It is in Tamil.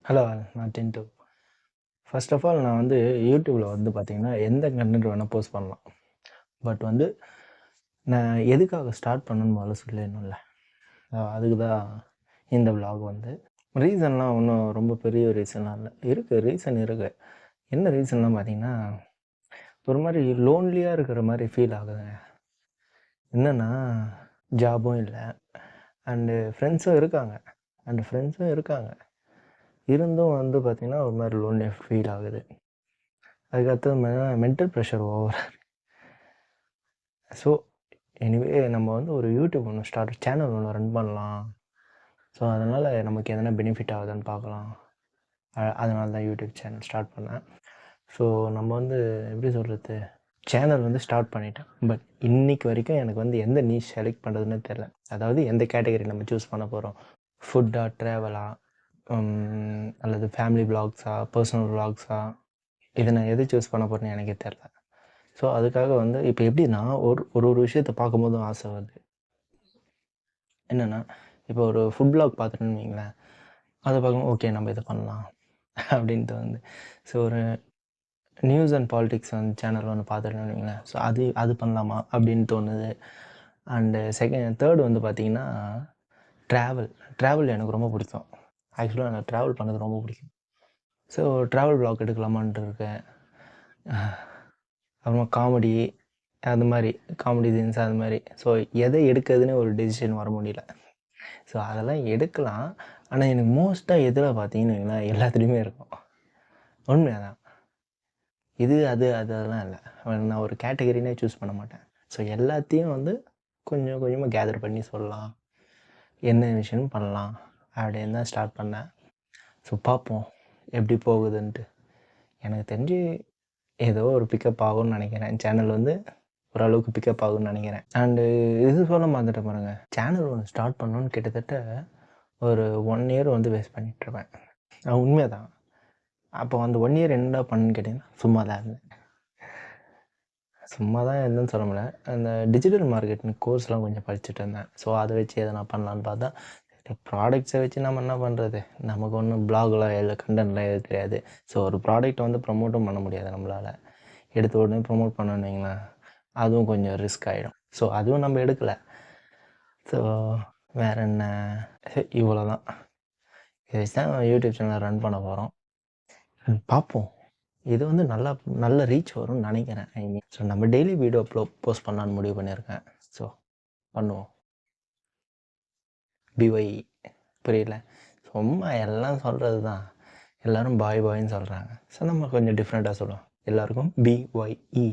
ஹலோ நான் டின்ட்டு. ஃபர்ஸ்ட் ஆஃப் ஆல் நான் வந்து யூடியூப்பில் வந்து பார்த்தீங்கன்னா, எந்த கன்டென்ட் வேணால் போஸ்ட் பண்ணலாம். பட் வந்து நான் எதுக்காக ஸ்டார்ட் பண்ணணும்னு முதல்ல சொல்லிடணும்ல. அதுக்கு தான் இந்த விலாக் வந்து. ரீசன்லாம் ஒன்றும் ரொம்ப பெரிய ரீசன்லாம் இல்லை. இருக்குது, ரீசன் இருக்குது. என்ன ரீசன்லாம் பார்த்தீங்கன்னா, ஒரு மாதிரி லோன்லியாக இருக்கிற மாதிரி ஃபீல் ஆகுதுங்க. என்னென்னா, ஜாபும் இல்லை அண்டு ஃப்ரெண்ட்ஸும் இருக்காங்க. இருந்தும் வந்து பார்த்திங்கன்னா, ஒரு மாதிரி லோன்லியாக ஃபீல் ஆகுது. அதுக்கடுத்தது mental pressure over. So anyway நம்ம வந்து ஒரு யூடியூப் சேனல் ஒன்று ரன் பண்ணலாம். ஸோ அதனால் நமக்கு எதனா பெனிஃபிட் ஆகுதுன்னு பார்க்கலாம். அதனால தான் யூடியூப் சேனல் ஸ்டார்ட் பண்ணேன். ஸோ நம்ம வந்து எப்படி சொல்கிறது, சேனல் வந்து ஸ்டார்ட் பண்ணிட்டேன். பட் இன்றைக்கி வரைக்கும் எனக்கு வந்து எந்த நீஷ் செலக்ட் பண்ணுறதுன்னு தெரில. அதாவது எந்த கேட்டகரி நம்ம சூஸ் பண்ண போகிறோம், ஃபுட்டா, ட்ராவலா, அல்லது ஃபேமிலி விலாக்ஸா, பர்சனல் விலாக்ஸா, இதை நான் எது சூஸ் பண்ண போகிறேன்னு எனக்கே தெரில. ஸோ அதுக்காக வந்து இப்போ எப்படின்னா, ஒரு விஷயத்தை பார்க்கும்போதும் ஆசை வருது. என்னென்னா, இப்போ ஒரு ஃபுட் விலாக் பார்த்துட்டேன்னு வைங்களேன், அதை பார்க்கும்போது ஓகே நம்ம இதை பண்ணலாம் அப்படின்ட்டு வந்து. ஸோ ஒரு நியூஸ் அண்ட் பாலிடிக்ஸ் வந்து சேனல் ஒன்று பார்த்துட்டேன்னு வைங்களேன், ஸோ அது பண்ணலாமா அப்படின்னு தோணுது. அண்டு தேர்டு வந்து பார்த்திங்கன்னா, ட்ராவல் எனக்கு ரொம்ப பிடிக்கும். ஆக்சுவலாக எனக்கு ட்ராவல் பண்ணது ரொம்ப பிடிக்கும். ஸோ ட்ராவல் விலாக் எடுக்கலாமான்ட்டு இருக்கேன். அப்புறமா காமெடி சீன்ஸ் அது மாதிரி. ஸோ எதை எடுக்கிறதுன்னு ஒரு டெசிஷன் வர முடியல. ஸோ அதெல்லாம் எடுக்கலாம். ஆனால் எனக்கு மோஸ்ட்டாக எதில் பார்த்தீங்கன்னு வைங்களேன், எல்லாத்துலேயுமே இருக்கும். உண்மையாக தான். அதெல்லாம் இல்லை. நான் ஒரு கேட்டகரினே சூஸ் பண்ண மாட்டேன். ஸோ எல்லாத்தையும் வந்து கொஞ்சம் கொஞ்சமாக கேதர் பண்ணி சொல்லலாம், என்ன விஷயம் பண்ணலாம் அப்படின்னு தான் ஸ்டார்ட் பண்ணேன். ஸோ பார்ப்போம் எப்படி போகுதுன்ட்டு. எனக்கு தெரிஞ்சு ஏதோ ஒரு பிக்கப் ஆகும்னு நினைக்கிறேன். சேனல் வந்து ஓரளவுக்கு பிக்கப் ஆகும்னு நினைக்கிறேன். அண்டு இது சொல்ல மறந்துட்டேன் பாருங்கள், சேனல் ஒன்று ஸ்டார்ட் பண்ணணுன்னு கிட்டத்தட்ட ஒரு 1 இயர் வந்து வேஸ்ட் பண்ணிகிட்ருப்பேன். உண்மை தான். அப்போ அந்த 1 இயர் என்னடா பண்ணுன்னு கேட்டிங்கன்னா, சும்மா தான் இருந்தேன்னு சொல்ல முடியல. அந்த டிஜிட்டல் மார்க்கெட்டிங் கோர்ஸ்லாம் கொஞ்சம் படிச்சுட்டு இருந்தேன். ஸோ அதை வச்சு எதனா பண்ணலான்னு பார்த்தா, ப்ராடக்ட்ஸை வச்சு நம்ம என்ன பண்ணுறது, நமக்கு ஒன்றும் பிளாக்லாம் எழுத கண்டென்ட்லாம் எழுத தெரியாது. ஸோ ஒரு ப்ராடக்ட்டை வந்து ப்ரமோட்டும் பண்ண முடியாது நம்மளால். எடுத்த உடனே ப்ரமோட் பண்ணணுன்னு வைங்களேன், அதுவும் கொஞ்சம் ரிஸ்க் ஆகிடும். ஸோ அதுவும் நம்ம எடுக்கலை. ஸோ வேறு என்ன, இவ்வளோ தான். இதை வச்சு தான் யூடியூப் சேனல் ரன் பண்ண போகிறோம். பார்ப்போம். இது வந்து நல்ல ரீச் வரும்னு நினைக்கிறேன். ஸோ நம்ம டெய்லி வீடியோ போஸ்ட் பண்ணலான்னு முடிவு பண்ணியிருக்கேன். ஸோ பண்ணுவோம். பிஒய் புரியல, சும்மா எல்லாம் சொல்கிறது தான். எல்லோரும் பாய்ன்னு சொல்கிறாங்க. ஸோ நம்ம கொஞ்சம் டிஃப்ரெண்ட்டாக சொல்லுவோம். எல்லாருக்கும் பிஒய்இ.